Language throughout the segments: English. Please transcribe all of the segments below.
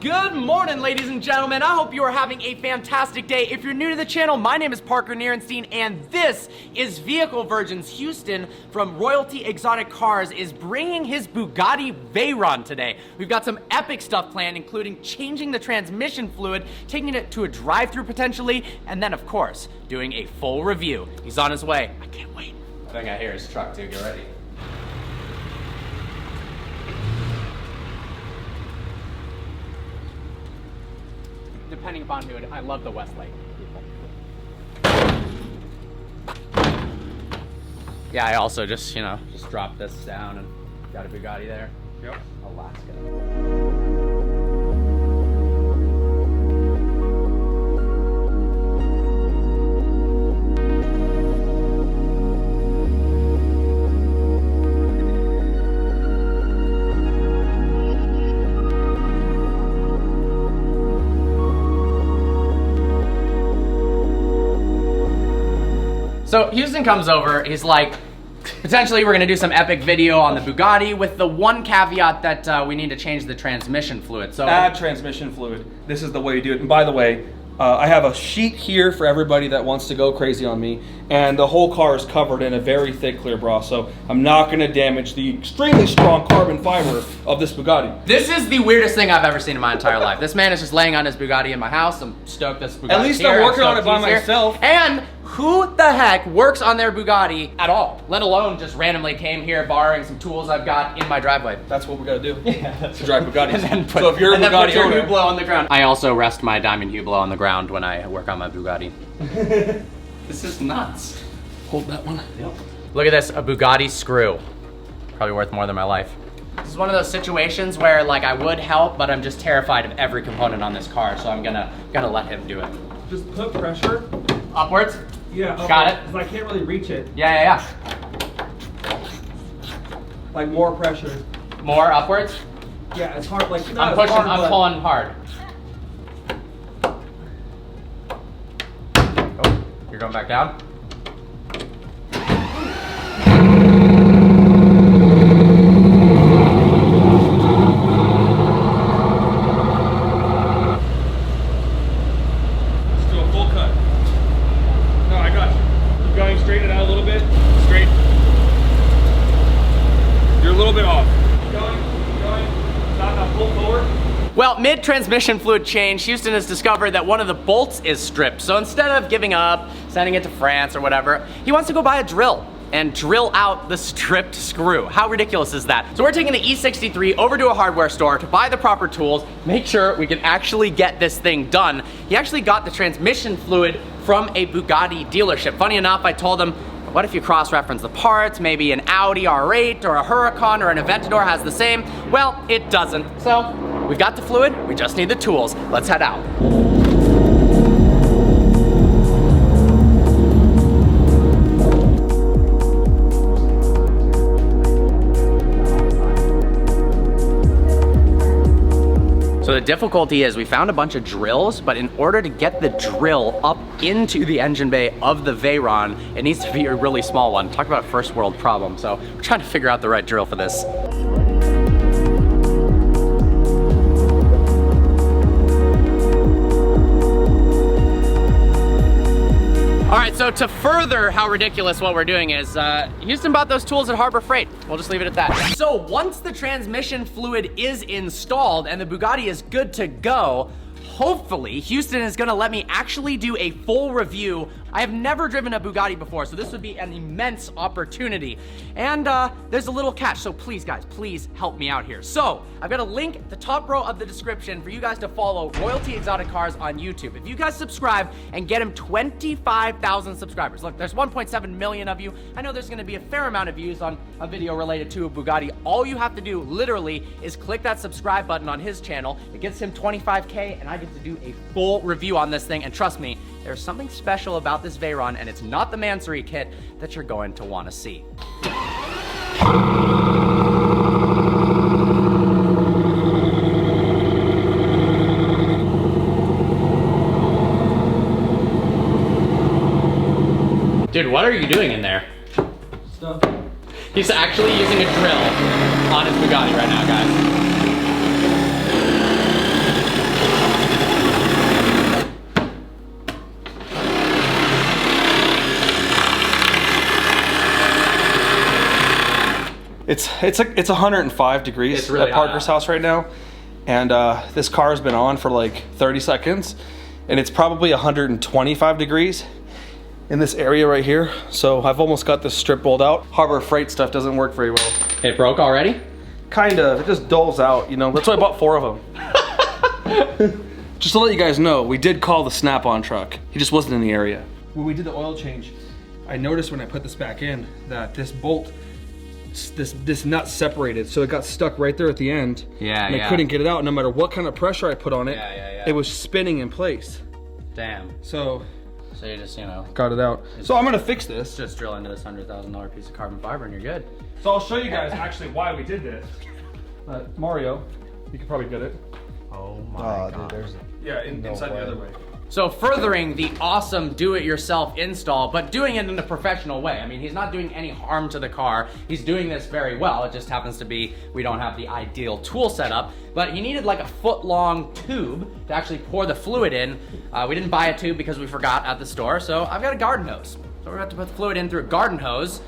Good morning, ladies and gentlemen. I hope you are having a fantastic day. If you're new to the channel, my name is Parker Nirenstein, and this is Vehicle Virgins. Houston from Royalty Exotic Cars is bringing his Bugatti Veyron today. We've got some epic stuff planned, including changing the transmission fluid, taking it to a drive-through potentially, and then, of course, doing a full review. He's on his way. I can't wait. I think I hear his truck, too. Get ready. Depending upon who, I love the Westlake people. Yeah, I also just dropped this down and got a Bugatti there. Yep. Alaska. So Houston comes over, he's like, potentially we're gonna do some epic video on the Bugatti with the one caveat that we need to change the transmission fluid. So add transmission fluid. This is the way you do it. And by the way, I have a sheet here for everybody that wants to go crazy on me, and the whole car is covered in a very thick clear bra, so I'm not going to damage the extremely strong carbon fiber of this Bugatti. This is the weirdest thing I've ever seen in my entire life. This man is just laying on his Bugatti in my house. I'm stoked this Bugatti. At least I'm working on it by myself. And who the heck works on their Bugatti at all? Let alone just randomly came here borrowing some tools I've got in my driveway. That's what we got to do. Yeah, that's to drive Bugattis. And then put, so if you're a Bugatti your owner, Hublot on the ground. I also rest my diamond Hublot on the ground when I work on my Bugatti. This is nuts. Hold that one. Yep. Look at this, a Bugatti screw. Probably worth more than my life. This is one of those situations where like I would help, but I'm just terrified of every component on this car, so I'm gonna let him do it. Just put pressure. Upwards? Yeah, upwards. Got it. Because I can't really reach it. Yeah. Like more pressure. More upwards? Yeah, it's hard. Like I'm pushing. I'm pulling hard. Oh, you're going back down. Well, mid-transmission fluid change, Houston has discovered that one of the bolts is stripped. So instead of giving up, sending it to France or whatever, he wants to go buy a drill and drill out the stripped screw. How ridiculous is that? So we're taking the E63 over to a hardware store to buy the proper tools, make sure we can actually get this thing done. He actually got the transmission fluid from a Bugatti dealership. Funny enough, I told him, what if you cross-reference the parts? Maybe an Audi R8 or a Huracan or an Aventador has the same. Well, it doesn't. So we've got the fluid, we just need the tools. Let's head out. So the difficulty is we found a bunch of drills, but in order to get the drill up into the engine bay of the Veyron, it needs to be a really small one. Talk about a first world problem. So we're trying to figure out the right drill for this. All right, so to further how ridiculous what we're doing is, Houston bought those tools at Harbor Freight. We'll just leave it at that. So once the transmission fluid is installed and the Bugatti is good to go, hopefully Houston is gonna let me actually do a full review. I have never driven a Bugatti before, so this would be an immense opportunity. And there's a little catch, so please guys, please help me out here. So I've got a link at the top row of the description for you guys to follow Royalty Exotic Cars on YouTube. If you guys subscribe and get him 25,000 subscribers, look, there's 1.7 million of you. I know there's gonna be a fair amount of views on a video related to a Bugatti. All you have to do literally is click that subscribe button on his channel. It gets him 25K and I get to do a full review on this thing. And trust me, there's something special about this Veyron, and it's not the Mansory kit that you're going to want to see. Dude, what are you doing in there? Stuff. He's actually using a drill on his Bugatti right now, guys. It's 105 degrees It's really at Parker's hot. house right now, and this car has been on for like 30 seconds, and it's probably 125 degrees in this area right here. So I've almost got this strip bowled out. Harbor Freight stuff doesn't work very well. It broke already? Kind of. It just dulls out, you know. That's why I bought 4 of them. Just to let you guys know, we did call the Snap-on truck. He just wasn't in the area. When we did the oil change, I noticed when I put this back in that this bolt, this nut separated, so it got stuck right there at the end. Yeah, and I couldn't get it out. No matter what kind of pressure I put on it, Yeah. it was spinning in place. Damn. So you just, you know, got it out. So I'm gonna fix this. just drill into this $100,000 piece of carbon fiber and you're good. So I'll show you guys actually why we did this. Mario, you could probably get it. Oh my God. Dude, there's Yeah, inside way. the other way. So furthering the awesome do-it-yourself install, but doing it in a professional way. I mean, he's not doing any harm to the car. He's doing this very well. It just happens to be, we don't have the ideal tool setup, but he needed like a foot-long tube to actually pour the fluid in. We didn't buy a tube because we forgot at the store, so I've got a garden hose. So we're going to put the fluid in through a garden hose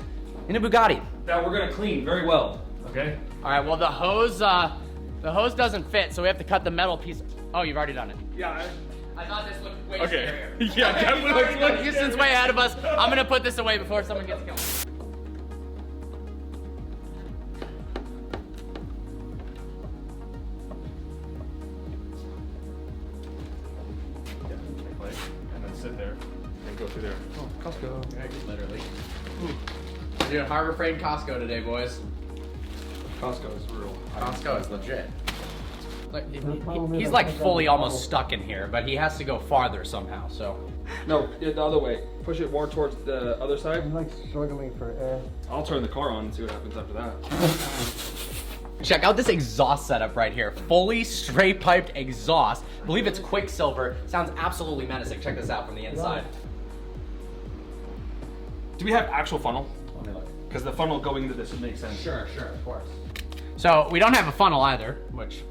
in a Bugatti. That we're gonna clean very well, okay? All right, well the hose doesn't fit, so we have to cut the metal piece. Oh, you've already done it. Yeah. I thought this looked way Okay. scarier. Yeah, definitely He's already looks done way it. Houston's way ahead of us. I'm gonna put this away before someone gets killed. And then sit there and go through there. Oh, Costco. Literally. We're doing Harbor Freight and Costco today, boys. Costco is real. Costco is legit. Like, he's like fully almost stuck in here, but he has to go farther somehow, so. No, the other way. Push it more towards the other side. I'm like struggling for air. I'll turn the car on and see what happens after that. Check out this exhaust setup right here. Fully straight piped exhaust. I believe it's Quicksilver. Sounds absolutely menacing. Check this out from the inside. Do we have actual funnel? Let me look. Because the funnel going into this would make sense. Sure, of course. So we don't have a funnel either, which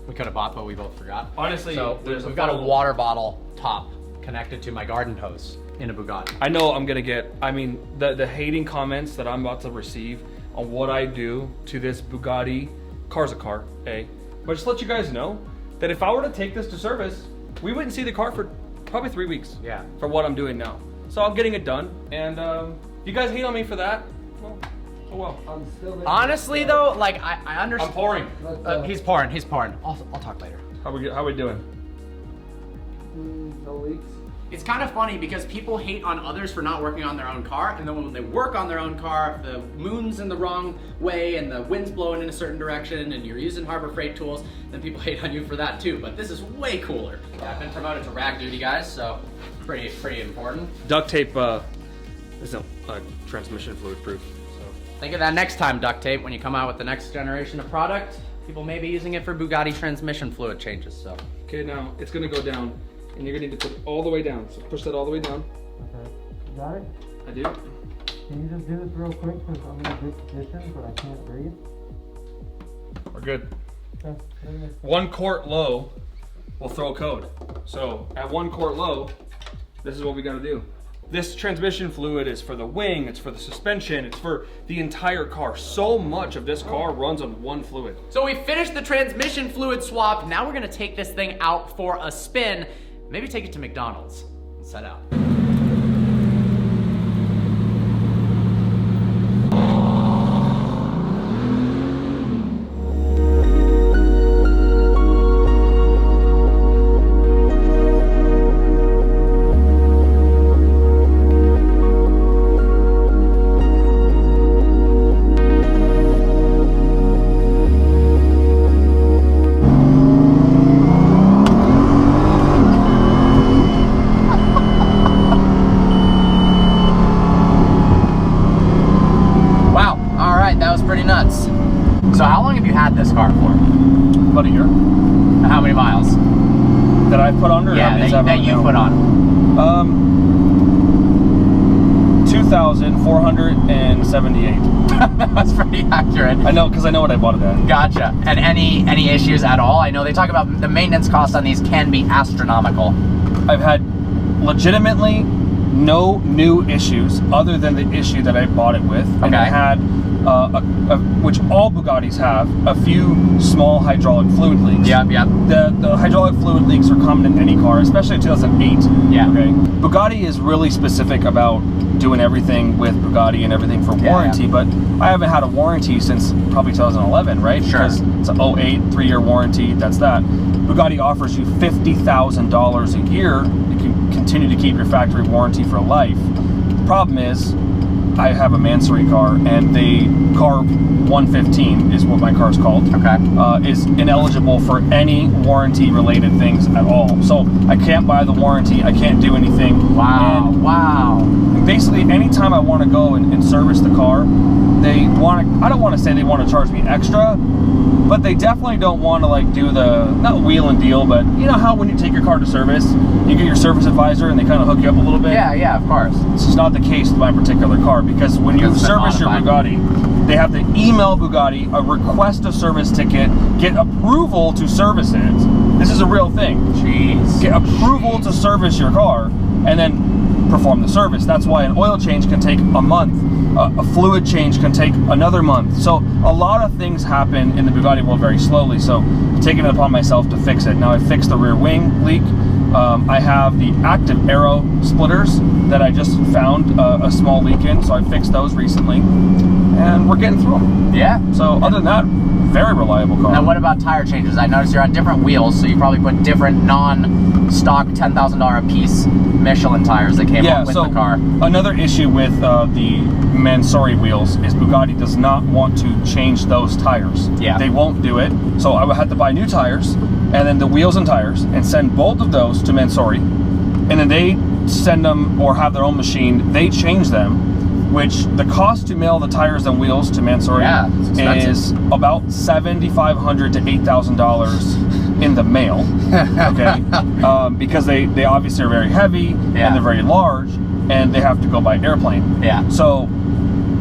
we could have bought, but we both forgot. Honestly, so we've got a water bottle top connected to my garden hose in a Bugatti. I know I'm gonna get, I mean, the hating comments that I'm about to receive on what I do to this Bugatti, car's a car, A. But just to let you guys know that if I were to take this to service, we wouldn't see the car for probably 3 weeks. Yeah. For what I'm doing now. So I'm getting it done. And you guys hate on me for that? Well, oh well. I'm still in. Honestly though, like I understand. I'm pouring. He's pouring. I'll talk later. How we doing? No leaks. It's kind of funny because people hate on others for not working on their own car, and then when they work on their own car, if the moon's in the wrong way and the wind's blowing in a certain direction and you're using Harbor Freight tools, then people hate on you for that too. But this is way cooler. I've been promoted to rag duty, guys, so pretty important. Duct tape isn't transmission fluid proof. So. Think of that next time, duct tape, when you come out with the next generation of product. People may be using it for Bugatti transmission fluid changes, so. Okay, now it's gonna go down, and you're gonna need to put it all the way down. So push that all the way down. Okay. You got it? I do. Can you just do this real quick because I'm in a good position, but I can't breathe? We're good. Okay. 1 quart low will throw a code. So at 1 quart low, this is what we gotta do. This transmission fluid is for the wing, it's for the suspension, it's for the entire car. So much of this car runs on one fluid. So we finished the transmission fluid swap. Now we're gonna take this thing out for a spin. Maybe take it to McDonald's. Set out. Nuts. So how long have you had this car for? About a year. How many miles? That I've put on? Or yeah, that you put on. 2,478. That's pretty accurate. I know, because I know what I bought it at. Gotcha. And any issues at all? I know they talk about the maintenance costs on these can be astronomical. I've had legitimately no new issues other than the issue that I bought it with. And I had which all Bugattis have, a few small hydraulic fluid leaks. Yep. The hydraulic fluid leaks are common in any car, especially in 2008. Yeah. Okay. Bugatti is really specific about doing everything with Bugatti and everything for warranty, but I haven't had a warranty since probably 2011, right? Sure. Because it's an 08 3-year warranty. That's that. Bugatti offers you $50,000 a year. You can continue to keep your factory warranty for life. The problem is, I have a Mansory car, and the car 115 is what my car's called. Okay. Is ineligible for any warranty-related things at all. So I can't buy the warranty. I can't do anything. Wow. And wow. basically, anytime I want to go and service the car, they want to. I don't want to say they want to charge me extra, but they definitely don't want to like do the not wheel and deal, but you know how when you take your car to service, you get your service advisor and they kind of hook you up a little bit. Yeah, of course. This is not the case with my particular car, because when you service your Bugatti, they have to email Bugatti a request a service ticket, get approval to service it. This is a real thing. Jeez. Get approval to service your car, and then perform the service. That's why an oil change can take a month. A fluid change can take another month. So a lot of things happen in the Bugatti world very slowly. So I've taken it upon myself to fix it. Now I fixed the rear wing leak. I have the active aero splitters that I just found a small leak in, so I fixed those recently, and we're getting through them. Yeah. So other than that, very reliable car. Now what about tire changes? I noticed you're on different wheels, so you probably put different non-stock $10,000 a piece Michelin tires that came up with the car. Another issue with the Mansory wheels is Bugatti does not want to change those tires. Yeah. They won't do it. So I would have to buy new tires, and then the wheels and tires, and send both of those to Mansory, and then they send them or have their own machine. They change them, which the cost to mail the tires and wheels to Mansory is about $7,500 to $8,000 in the mail. Okay, because they obviously are very heavy and they're very large, and they have to go by airplane. Yeah. So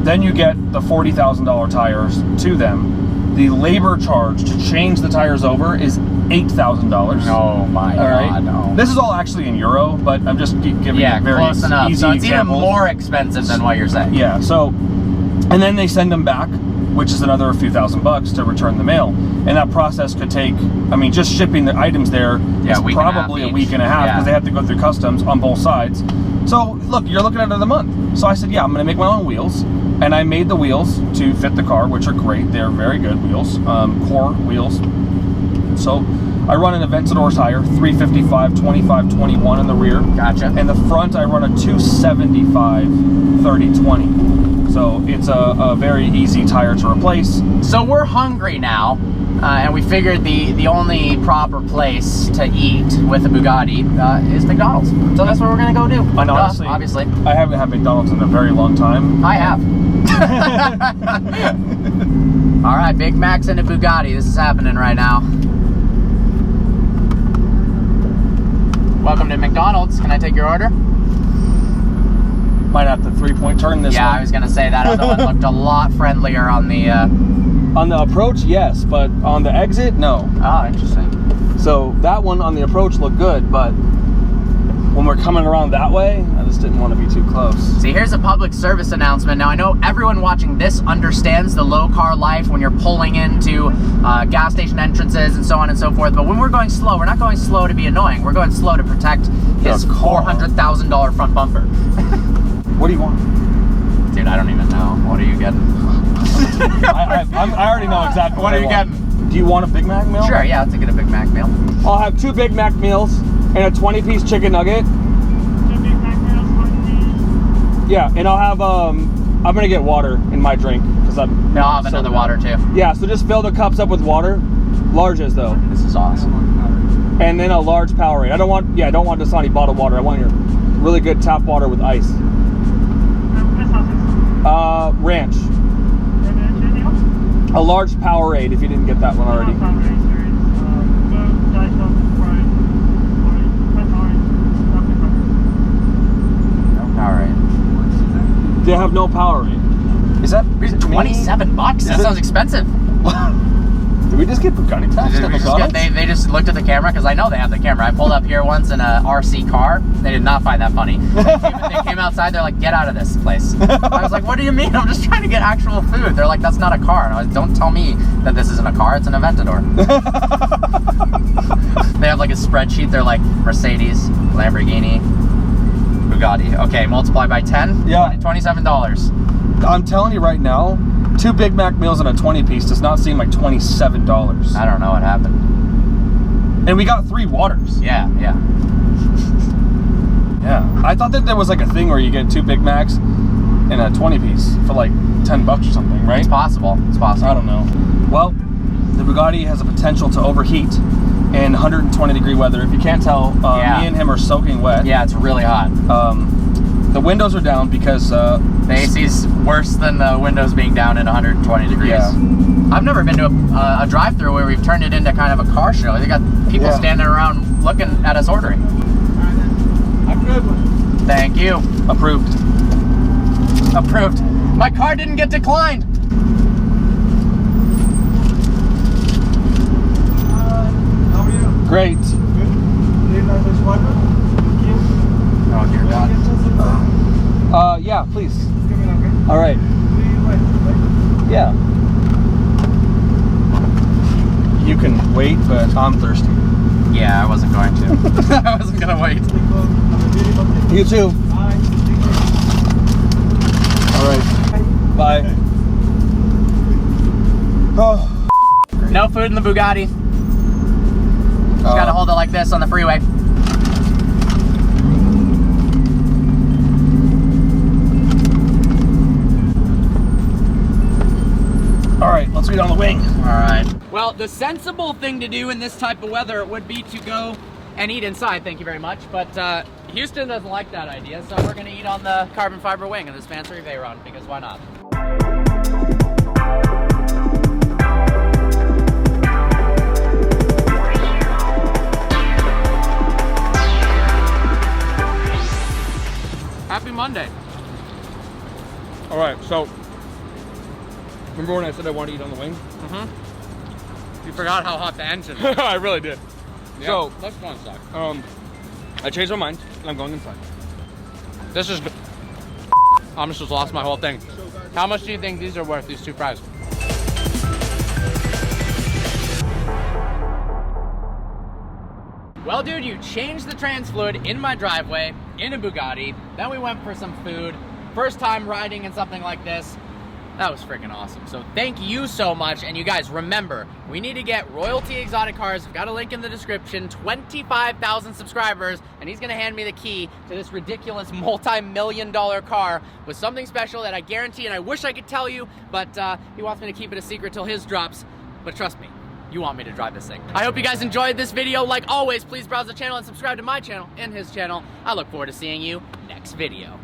then you get the $40,000 tires to them. The labor charge to change the tires over is $8,000. Oh my God! No. This is all actually in euro, but I'm just giving you very close enough. easy So it's examples. even more expensive than what you're saying. Yeah. So, and then they send them back, which is another few $1,000 to return the mail, and that process could take. I mean, just shipping the items there is probably a week and a half because they have to go through customs on both sides. So look, you're looking at another month. So I said, yeah, I'm going to make my own wheels, and I made the wheels to fit the car, which are great. They're very good wheels, core wheels. So I run an Aventador tire, 355, 25, 21 in the rear. Gotcha. And the front, I run a 275, 30, 20. So it's a very easy tire to replace. So we're hungry now, and we figured the only proper place to eat with a Bugatti is McDonald's. So that's what we're gonna go do. And honestly, obviously, I haven't had McDonald's in a very long time. I have. All right, Big Mac's and a Bugatti. This is happening right now. Welcome to McDonald's. Can I take your order? Might have to 3-point turn this one. Yeah, I was gonna say that other one looked a lot friendlier on the... On the approach, yes, but on the exit, no. Oh, interesting. So that one on the approach looked good, but when we're coming around that way, I just didn't want to be too close. See, here's a public service announcement. Now, I know everyone watching this understands the low car life when you're pulling into gas station entrances and so on and so forth, but when we're going slow, we're not going slow to be annoying. We're going slow to protect his $400,000 front bumper. What do you want? Dude, I don't even know. What are you getting? I already know exactly what are you getting? Do you want a Big Mac meal? Sure, yeah, I'll take it a Big Mac meal. I'll have 2 Big Mac meals and a 20-piece chicken nugget. 2 Big Mac meals, 1 piece. Yeah, and I'll have I'm gonna get water in my drink because I'm. No, I'll have another water too. Yeah, so just fill the cups up with water, larges though. This is awesome. And then a large Powerade. I don't want Dasani bottled water. I want your really good tap water with ice. Ranch. A large Powerade if you didn't get that one already. No Powerade. They have no Powerade. Is that $27? That sounds expensive. Did we just get Bugatti taxed at McDonald's? They just looked at the camera, because I know they have the camera. I pulled up here once in a RC car. They did not find that funny. They came outside, they're like, get out of this place. I was like, what do you mean? I'm just trying to get actual food. They're like, that's not a car. And I was like, don't tell me that this isn't a car, it's an Aventador. They have like a spreadsheet. They're like Mercedes, Lamborghini, Bugatti. Okay, multiply by 10. Yeah. $27. I'm telling you right now, 2 Big Mac meals and a 20-piece does not seem like $27. I don't know what happened. And we got 3 waters. Yeah. Yeah. I thought that there was like a thing where you get 2 Big Macs and a 20-piece for like $10 or something, right? It's possible. I don't know. Well, the Bugatti has a potential to overheat in 120-degree weather. If you can't tell, me and him are soaking wet. Yeah, it's really hot. The windows are down because the AC's worse than the windows being down in 120 degrees. Yeah. I've never been to a drive-thru where we've turned it into kind of a car show. They got people standing around looking at us ordering. Thank you. Approved. Approved. My car didn't get declined. How are you? Great. Good. Oh dear God. Yeah, please. Come in, okay? All right. Yeah. You can wait, but I'm thirsty. Yeah, I wasn't going to. I wasn't gonna wait. You too. All right. Bye. Oh. No food in the Bugatti. Just gotta hold it like this on the freeway. All right, let's get on the wing. All right. Well, the sensible thing to do in this type of weather would be to go and eat inside, thank you very much. But Houston doesn't like that idea, so we're gonna eat on the carbon fiber wing of this fancy Veyron, because why not? Happy Monday. All right, so remember when I said I wanted to eat on the wing? Mm-hmm. You forgot how hot the engine is. I really did. Yeah, So let's go inside. I changed my mind and I'm going inside. This is good. I almost just lost my whole thing. How much do you think these are worth, these 2 fries? Well, dude, you changed the trans fluid in my driveway, in a Bugatti. Then we went for some food. First time riding in something like this. That was freaking awesome. So thank you so much. And you guys, remember, we need to get Royalty Exotic Cars. I've got a link in the description. 25,000 subscribers. And he's going to hand me the key to this ridiculous multi-million-dollar car with something special that I guarantee, and I wish I could tell you, but he wants me to keep it a secret till his drops. But trust me, you want me to drive this thing. I hope you guys enjoyed this video. Like always, please browse the channel and subscribe to my channel and his channel. I look forward to seeing you next video.